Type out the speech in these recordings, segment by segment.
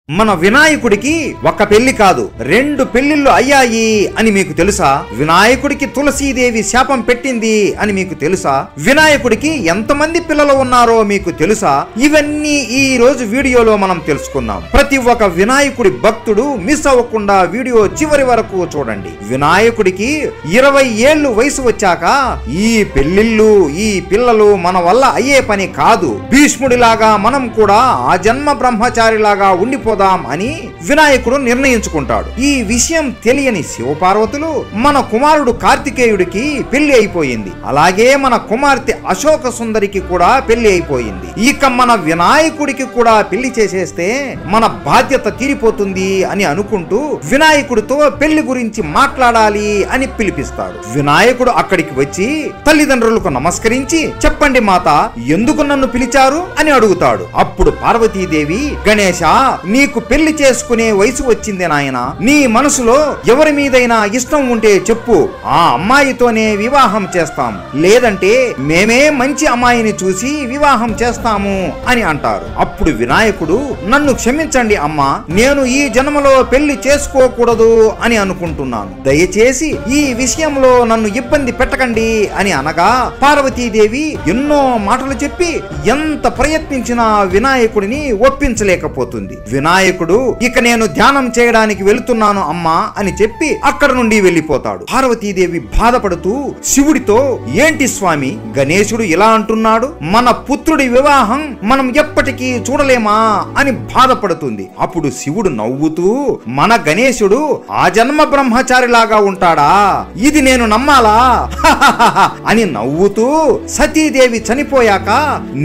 మన వినాయకుడికి ఒక పెళ్లి కాదు, 2 పెళ్లిళ్ళు అయ్యాయి అని మీకు తెలుసా? వినాయకుడికి తులసీదేవి శాపం పెట్టింది అని మీకు తెలుసా? వినాయకుడికి ఎంతమంది పిల్లలు ఉన్నారో మీకు తెలుసా? ఇవన్నీ ఈ రోజు వీడియోలో మనం తెలుసుకుందాం. ప్రతి ఒక్క వినాయకుడి భక్తుడు మిస్ అవ్వకుండా వీడియో చివరి వరకు చూడండి. వినాయకుడికి 20 ఏళ్ళు వయసు వచ్చాక ఈ పెళ్లిళ్ళు, ఈ పిల్లలు మన వల్ల అయ్యే పని కాదు. భీష్ముడిలాగా మనం కూడా ఆ జన్మ బ్రహ్మచారిలాగా ఉండిపో అని వినాయకుడు నిర్ణయించుకుంటాడు. ఈ విషయం తెలియని శివపార్వతులు మన కుమారుడు కార్తికేయుడికి పెళ్లి అయిపోయింది. అలాగే మన కుమార్తె అశోక సుందరికి కూడా పెళ్లి అయిపోయింది. ఇక మన వినాయకుడికి కూడా పెళ్లి చేసేస్తే మన బాధ్యత తీరిపోతుంది అని అనుకుంటూ వినాయకుడితో పెళ్లి గురించి మాట్లాడాలి అని పిలిపిస్తాడు. వినాయకుడు అక్కడికి వచ్చి తల్లిదండ్రులకు నమస్కరించి, చెప్పండి మాత, ఎందుకు నన్ను పిలిచారు అని అడుగుతాడు. అప్పుడు పార్వతీదేవి, గణేశ, నీకు పెళ్లి చేసుకునే వయసు వచ్చింది నాయన. నీ మనసులో ఎవరి మీదైనా ఇష్టం ఉంటే చెప్పు, ఆ అమ్మాయితోనే వివాహం చేస్తాం, లేదంటే మేమే మంచి అమ్మాయిని చూసి వివాహం చేస్తాము అని అంటారు. అప్పుడు వినాయకుడు, నన్ను క్షమించండి అమ్మా, నేను ఈ జన్మలో పెళ్లి చేసుకోకూడదు అని అనుకుంటున్నాను. దయచేసి ఈ విషయంలో నన్ను ఇబ్బంది పెట్టకండి అని అనగా పార్వతీదేవి ఎన్నో మాటలు చెప్పి ఎంత ప్రయత్నించినా వినాయకుడిని ఒప్పించలేకపోతుంది. వినాయకుడు, ఇక నేను ధ్యానం చేయడానికి వెళుతున్నాను అమ్మా అని చెప్పి అక్కడ నుండి వెళ్ళిపోతాడు. పార్వతీదేవి బాధపడుతూ శివుడితో, ఏంటి స్వామి, గణేశుడు ఇలా అంటున్నాడు, మన పుత్రుడి వివాహం మనం ఎప్పటికీ చూడలేమా అని బాధపడుతుంది. అప్పుడు శివుడు నవ్వుతూ, మన గణేశుడు ఆ జన్మ బ్రహ్మచారిలాగా ఉంటాడా, ఇది నేను నమ్మాలా అని నవ్వుతూ, సతీదేవి చనిపోయాక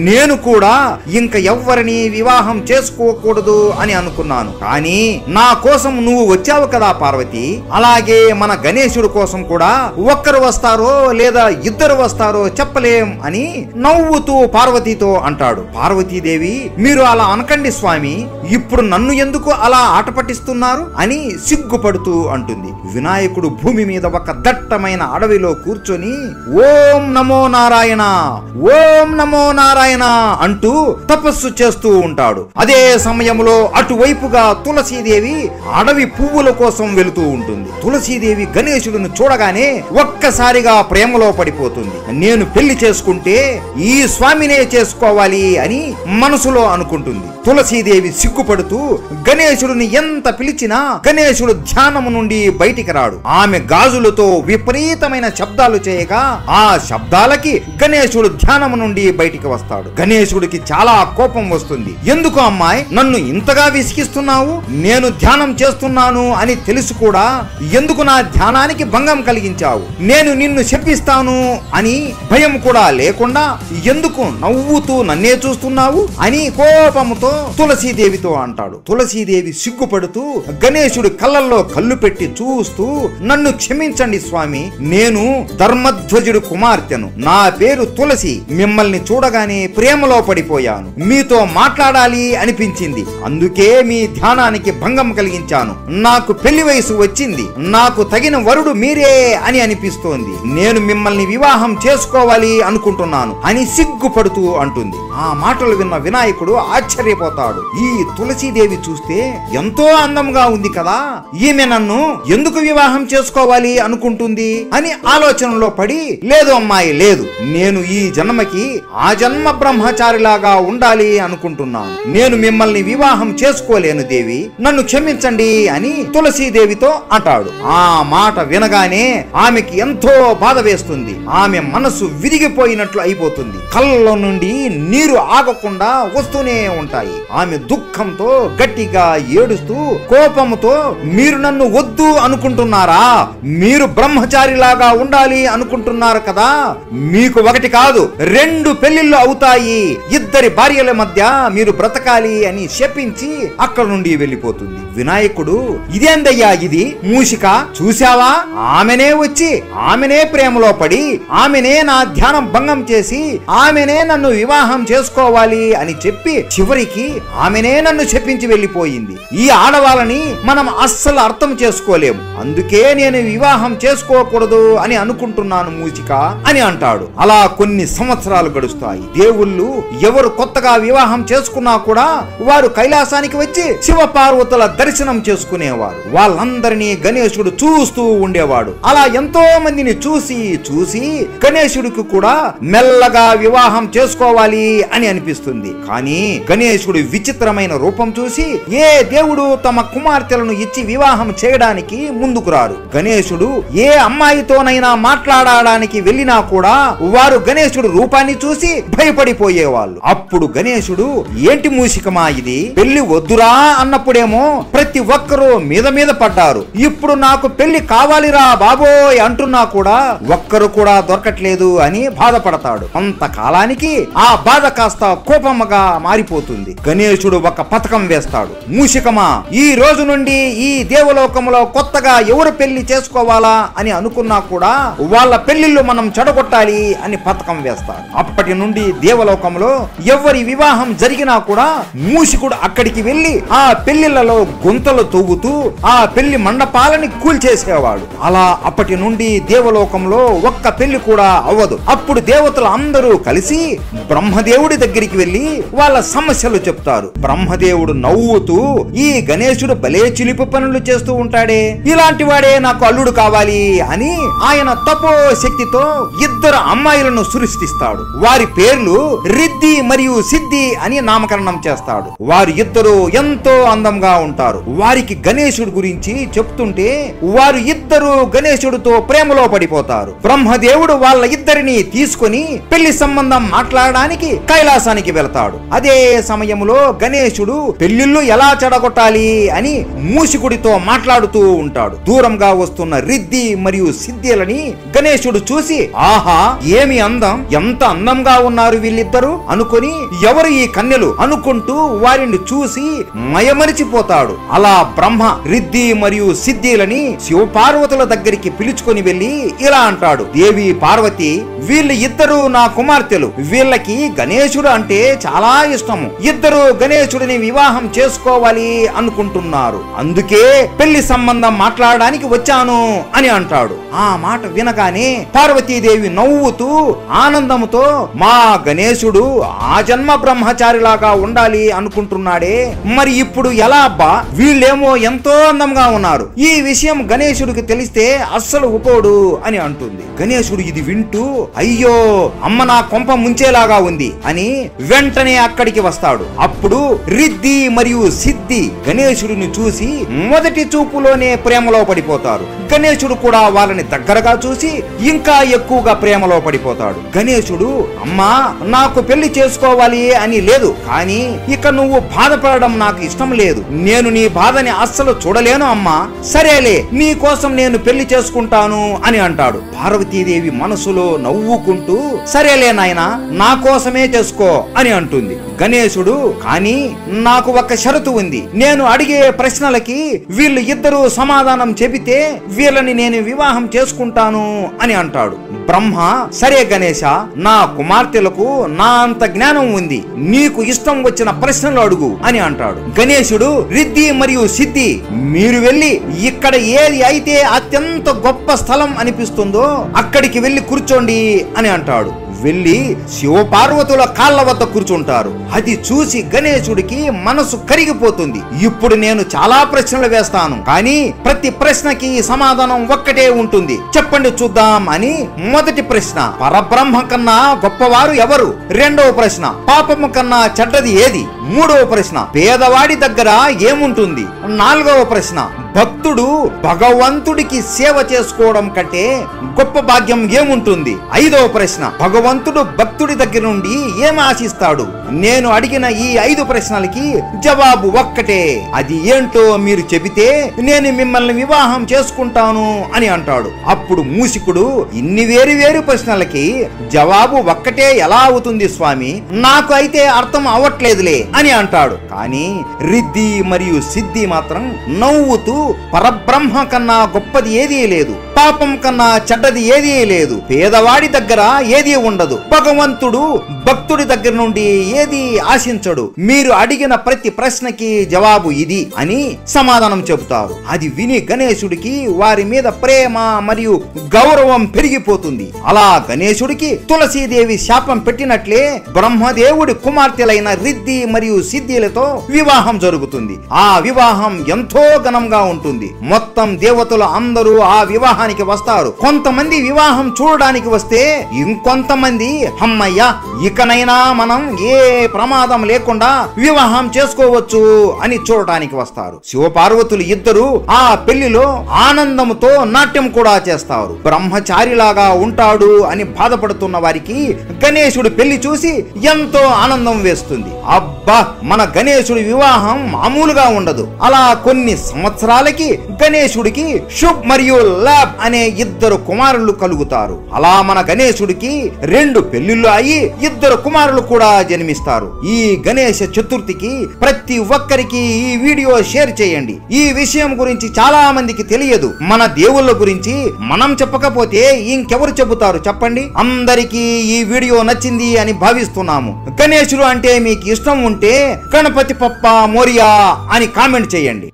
నేను కూడా ఇంక ఎవ్వరిని వివాహం చేసుకోకూడదు అని అనుకున్నాను. కానీ నా కోసం నువ్వు వచ్చావు కదా పార్వతి, అలాగే మన గణేశుడు కోసం కూడా ఒక్కరు వస్తారో లేదా ఇద్దరు వస్తారో చెప్పలేం అని నవ్వుతూ పార్వతితో అంటాడు. పార్వతీదేవి, మీరు అలా అనకండి స్వామి, ఇప్పుడు నన్ను ఎందుకు అలా ఆట పట్టిస్తున్నారు అని సిగ్గుపడుతూ అంటుంది. వినాయకుడు భూమి మీద ఒక దట్టమైన అడవిలో కూర్చొని ఓం నమో నారాయణ, ఓం నమో నారాయణ అంటూ తపస్సు చేస్తూ ఉంటాడు. అదే సమయంలో అటువైపుగా తులసీదేవి అడవి పువ్వుల కోసం వెళుతూ ఉంటుంది. తులసీదేవి గణేశుడిని చూడగానే ఒక్కసారిగా ప్రేమలో పడిపోతుంది. నేను పెళ్లి చేసుకుంటే ఈ స్వామినే చేసుకోవాలి అని మనసులో అనుకుంటుంది. తులసీదేవి సిగ్గుపడుతూ గణేశుడిని ఎంత పిలిచినా గణేశుడు ధ్యానము నుండి బయటికి రాడు. ఆమె గాజులతో విపరీతమైన శబ్దాలు చేయగా ఆ శబ్దాలకి గణేశుడు ధ్యానము నుండి బయటికి వస్తాడు. గణేశుడికి చాలా కోపం వస్తుంది. ఎందుకు అమ్మాయి నన్ను ఇంతగా విసిగిస్తున్నావు? నేను ధ్యానం చేస్తున్నాను అని తెలుసు కూడా ఎందుకు నా ధ్యానానికి భంగం కలిగించావు? నేను నిన్ను శపిస్తాను అని భయం కూడా లేకుండా ఎందుకు నవ్వుతూ నన్నే చూస్తున్నావు అని కోపముతో తులసీదేవితో అంటాడు. తులసీదేవి సిగ్గుపడుతూ గణేశుడి కళ్ళల్లో కళ్ళు పెట్టి చూస్తూ, నన్ను క్షమించండి స్వామి, నేను ధర్మధ్వజుడు కుమార్తెను, నా పేరు తులసి, మిమ్మల్ని చూడగానే ప్రేమలో పడిపోయాను, మీతో మాట్లాడాలి అనిపించింది, అందుకే మీ ధ్యానానికి భంగం కలిగించాను, నాకు పెళ్లి వయసు వచ్చింది, నాకు తగిన వరుడు మీరే అని అనిపిస్తోంది, నేను మిమ్మల్ని వివాహం చేసుకోవాలి అనుకుంటున్నాను అని సిగ్గుపడుతూ అంటుంది. ఆ మాటలు విన్న వినాయకుడు ఆశ్చర్యపోతాడు. ఈ తులసీదేవి చూస్తే ఎంతో అందంగా ఉంది కదా, ఈమె నన్ను ఎందుకు వివాహం చేసుకోవాలి అనుకుంటుంది అని ఆలోచనలో పడి, లేదు అమ్మాయి లేదు, నేను ఈ జన్మకి ఆ జన్మ బ్రహ్మచారిలాగా ఉండాలి అనుకుంటున్నాను, నేను మిమ్మల్ని వివాహం చేసుకోలేను దేవి, నన్ను క్షమించండి అని తులసీదేవితో అంటాడు. ఆ మాట వినగానే ఆమెకి ఎంతో బాధ వేస్తుంది. ఆమె మనసు విరిగిపోయినట్లు అయిపోతుంది. కళ్ళలో నుండి నీరు ఆగకుండా వస్తూనే ఉంటాయి. ఆమె దుఃఖంతో గట్టిగా ఏడుస్తూ కోపముతో, మీరు నన్ను వద్దు అనుకుంటున్నారా? మీరు బ్రహ్మచారిలాగా ఉండాలి అనుకుంటున్నారు కదా, మీకు ఒకటి కాదు 2 పెళ్లిళ్ళు అవుతాయి, 2 భార్యల మధ్య మీరు బ్రతకాలి అని శపించి అక్కడ నుండి వెళ్ళిపోతుంది. వినాయకుడు, ఇదేందయ్యా ఇది మూషిక, చూశావా, ఆమెనే వచ్చి ఆమెనే ప్రేమలో పడి ఆమెనే నా ధ్యానం భంగం చేసి ఆమెనే నన్ను వివాహం చేసుకోవాలి అని చెప్పి చివరికి ఆమెనే నన్ను శపించి వెళ్ళిపోయింది. ఈ ఆడవాళ్ళని మనం అస్సలు అర్థం చేసుకో చేసుకోలేము, అందుకే నేను వివాహం చేసుకోకూడదు అని అనుకుంటున్నాను మూసిక అని అంటాడు. అలా కొన్ని సంవత్సరాలు గడుస్తాయి. దేవుళ్ళు ఎవరు కొత్తగా వివాహం చేసుకున్నా కూడా వారు కైలాసానికి వచ్చి శివ పార్వతుల దర్శనం చేసుకునేవారు. వాళ్ళందరినీ గణేశుడు చూస్తూ ఉండేవాడు. అలా ఎంతో మందిని చూసి చూసి గణేశుడికి కూడా మెల్లగా వివాహం చేసుకోవాలి అని అనిపిస్తుంది. కానీ గణేశుడు విచిత్రమైన రూపం చూసి ఏ దేవుడు తమ కుమార్తెలను ఇచ్చి వివాహం చేయడానికి ముందుకు రారు. గణేశుడు ఏ అమ్మాయితోనైనా మాట్లాడడానికి వెళ్ళినా కూడా వారు గణేశుడు రూపాన్ని చూసి భయపడిపోయేవాళ్ళు. అప్పుడు గణేశుడు, ఏంటి మూసికమా ఇది, పెళ్లి వద్దురా అన్నప్పుడేమో ప్రతి ఒక్కరూ మీద మీద పడ్డారు, ఇప్పుడు నాకు పెళ్లి కావాలిరా బాబోయ్ అంటున్నా కూడా ఒక్కరు కూడా దొరకట్లేదు అని బాధపడతాడు. కొంతకాలానికి ఆ బాధ కాస్త కోపంగా మారిపోతుంది. గణేశుడు ఒక పథకం వేస్తాడు. మూసికమా, ఈ రోజు నుండి ఈ దేవలోకంలో కొత్తగా ఎవరు పెళ్లి చేసుకోవాలా అని అనుకున్నా కూడా వాళ్ళ పెళ్లిళ్ళు మనం చెడగొట్టాలి అని పథకం వేస్తాడు. అప్పటి నుండి దేవలోకంలో ఎవరి వివాహం జరిగినా కూడా మూసికుడు అక్కడికి వెళ్లి ఆ పెళ్లిళ్లలో గుంతలు తవ్వుతూ ఆ పెళ్లి మండపాలని కూల్చేసేవాడు. అలా అప్పటి నుండి దేవలోకంలో ఒక్క పెళ్లి కూడా అవ్వదు. అప్పుడు దేవతలు అందరూ కలిసి బ్రహ్మదేవుడి దగ్గరికి వెళ్లి వాళ్ళ సమస్యలు చెప్తారు. బ్రహ్మదేవుడు నవ్వుతూ, ఈ గణేశుడు భలే చిలిపి పనులు చేస్తూ ఉంటాడే, ఇలాంటి వాడే నాకు అల్లుడు కావాలి అని ఆయన తపో శక్తితో ఇద్దరు అమ్మాయిలను సృష్టిస్తాడు. వారి పేర్లు రిద్ది మరియు సిద్ధి అని నామకరణం చేస్తాడు. వారి ఇద్దరు ఎంతో అందంగా ఉంటారు. వారికి గణేశుడి గురించి చెప్తుంటే వారు ఇద్దరు గణేశుడితో ప్రేమలో పడిపోతారు. బ్రహ్మదేవుడు వాళ్ళ ఇద్దరిని తీసుకొని పెళ్లి సంబంధం మాట్లాడడానికి కైలాసానికి వెళతాడు. అదే సమయంలో గణేశుడు పెళ్లిళ్ళు ఎలా చెడగొట్టాలి అని మూసికుడితో మాట్లాడుతూ ఉంటాడు. దూరంగా వస్తున్న రిద్ది మరియు సిద్ధిలని గణేశుడు చూసి, ఆహా ఏమి అందం, ఎంత అందంగా ఉన్నారు వీళ్ళిద్దరు అనుకొని ఎవరు ఈ కన్యలు అనుకుంటూ వారిని చూసి మయమరిచిపోతాడు. అలా బ్రహ్మ రిద్ది మరియు సిద్ధిలని శివ పార్వతుల దగ్గరికి పిలుచుకొని వెళ్లి ఇలా అంటాడు, దేవి పార్వతి, వీళ్ళు ఇద్దరు నా కుమార్తెలు, వీళ్ళకి గణేశుడు అంటే చాలా ఇష్టము, ఇద్దరు గణేశుడిని వివాహం చేసుకోవాలి అనుకుంటున్నారు, అందుకే పెళ్లి సంబంధం మాట్లాడడానికి వచ్చాను అని అంటాడు. ఆ మాట వినగానే పార్వతీదేవి నవ్వుతూ ఆనందంతో, మా గణేశుడు ఆ జన్మ బ్రహ్మచారిలాగా ఉండాలి అనుకుంటున్నాడే, మరి ఇప్పుడు ఎలా అబ్బా, వీళ్ళేమో ఎంతో అందంగా ఉన్నారు, ఈ విషయం గణేశుడికి తెలిస్తే అస్సలు ఒప్పుకోడు అని అంటుంది. గణేశుడు ఇది వింటూ, అయ్యో అమ్మ నా కొంప ముంచేలాగా ఉంది అని వెంటనే అక్కడికి వస్తాడు. అప్పుడు రిద్ది మరియు సిద్ధి గణేశుడిని చూసి మొదటి చూపులోనే ప్రేమలో పడిపోతారు. గణేశుడు కూడా వాళ్ళని దగ్గరగా చూసి ఇంకా ఎక్కువగా ప్రేమలో పడిపోతాడు. గణేశుడు, అమ్మా నాకు పెళ్లి చేసుకోవాలి అని లేదు, కానీ ఇక నువ్వు బాధపడడం నాకు ఇష్టం లేదు, నేను నీ బాధని అస్సలు చూడలేను అమ్మా, సరేలే నీ కోసం నేను పెళ్లి చేసుకుంటాను అని అంటాడు. పార్వతీదేవి మనసులో నవ్వుకుంటూ, సరేలే నాయనా నా కోసమే చేసుకో అని అంటుంది. గణేశుడు, కానీ నాకు ఒక షరతు ఉంది, నేను అడిగే ప్రశ్నలకి వీళ్ళు ఇద్దరు సమాధానం చెబితే వీళ్ళని నేను వివాహం చేసుకుంటాను అని అంటాడు. బ్రహ్మ, సరే గణేశ, నా కుమార్తెలకు నా అంత జ్ఞానం ఉంది, నీకు ఇష్టం వచ్చిన ప్రశ్నలు అడుగు అని అంటాడు. గణేశుడు, రిద్ది మరియు సిద్ధి, మీరు వెళ్ళి ఇక్కడ ఏది అయితే అత్యంత గొప్ప స్థలం అనిపిస్తుందో అక్కడికి వెళ్ళి కూర్చోండి అని అంటాడు. వెళ్ళి శివ పార్వతుల కాళ్ళ వద్ద కూర్చుంటారు. అది చూసి గణేశుడికి మనసు కరిగిపోతుంది. ఇప్పుడు నేను చాలా ప్రశ్నలు వేస్తాను, కానీ ప్రతి ప్రశ్నకి సమాధానం ఒక్కటే ఉంటుంది, చెప్పండి చూద్దాం అని. మొదటి ప్రశ్న, పరబ్రహ్మ కన్నా గొప్పవారు ఎవరు? రెండవ ప్రశ్న, పాపము కన్నా చెడ్డది ఏది? మూడవ ప్రశ్న, పేదవాడి దగ్గర ఏముంటుంది? నాలుగవ ప్రశ్న, భక్తుడు భగవంతుడికి సేవ చేసుకోవడం కంటే గొప్ప భాగ్యం ఏముంటుంది? ఐదవ ప్రశ్న, భగవంతుడు భక్తుడి దగ్గర నుండి ఏం ఆశిస్తాడు? నేను అడిగిన ఈ 5 ప్రశ్నలకి జవాబు ఒక్కటే, అది ఏంటో మీరు చెబితే నేను మిమ్మల్ని వివాహం చేసుకుంటాను అని అంటాడు. అప్పుడు మూసికుడు, ఇన్ని వేరు వేరు ప్రశ్నలకి జవాబు ఒక్కటే ఎలా అవుతుంది స్వామి, నాకు అయితే అర్థం అవ్వట్లేదులే అని అంటాడు. కానీ రిద్ది మరియు సిద్ధి మాత్రం నవ్వుతూ, పరబ్రహ్మ కన్నా గొప్పది ఏదీ లేదు, పాపం కన్నా చెడ్డది ఏదీ లేదు. పేదవాడి దగ్గర ఏదీ ఉండదు. భగవంతుడు భక్తుడి దగ్గర నుండి ఏదీ ఆశించడు. మీరు అడిగిన ప్రతి ప్రశ్నకి జవాబు ఇది అని సమాధానం చెబుతారు. అది విని గణేశుడికి వారి మీద ప్రేమ మరియు గౌరవం పెరిగిపోతుంది. అలా గణేశుడికి తులసీదేవి శాపం పెట్టినట్లే బ్రహ్మదేవుడి కుమార్తెలైన రిద్ధి మరియు సిద్ధిలతో వివాహం జరుగుతుంది. ఆ వివాహం ఎంతో ఘనంగా ఉంటుంది. మొత్తం దేవతలు అందరూ ఆ వివాహానికి వస్తారు. కొంతమంది వివాహం చూడడానికి వస్తే ఇంకొంతమంది అమ్మయ్య ఇకనైనా మనం ఏ ప్రమాదం లేకుండా వివాహం చేసుకోవచ్చు అని చూడటానికి వస్తారు. శివపార్వతులు ఇద్దరు ఆ పెళ్లిలో ఆనందంతో నాట్యం కూడా చేస్తారు. బ్రహ్మచారిలాగా ఉంటాడు అని బాధపడుతున్న వారికి గణేశుడి పెళ్లి చూసి ఎంతో ఆనందం వేస్తుంది. అబ్బా మన గణేశుడి వివాహం మామూలుగా ఉండదు. అలా కొన్ని సంవత్సరాలకి గణేశుడికి శుభ్ మరియు లాబ్ అనే ఇద్దరు కుమారులు కలుగుతారు. అలా మన గణేశుడికి 2 పెళ్లిళ్ళు అయి 2 కుమారులు కూడా జన్మిస్తారు. ఈ గణేశ చతుర్థికి ప్రతి ఒక్కరికి ఈ వీడియో షేర్ చేయండి. ఈ విషయం గురించి చాలా మందికి తెలియదు. మన దేవుళ్ళ గురించి మనం చెప్పకపోతే ఇంకెవరు చెబుతారు చెప్పండి. అందరికీ ఈ వీడియో నచ్చింది అని భావిస్తున్నాము. గణేశుడు అంటే మీకు ఇష్టం ఉంటే గణపతి పప్ప మోరియా అని కామెంట్ చేయండి.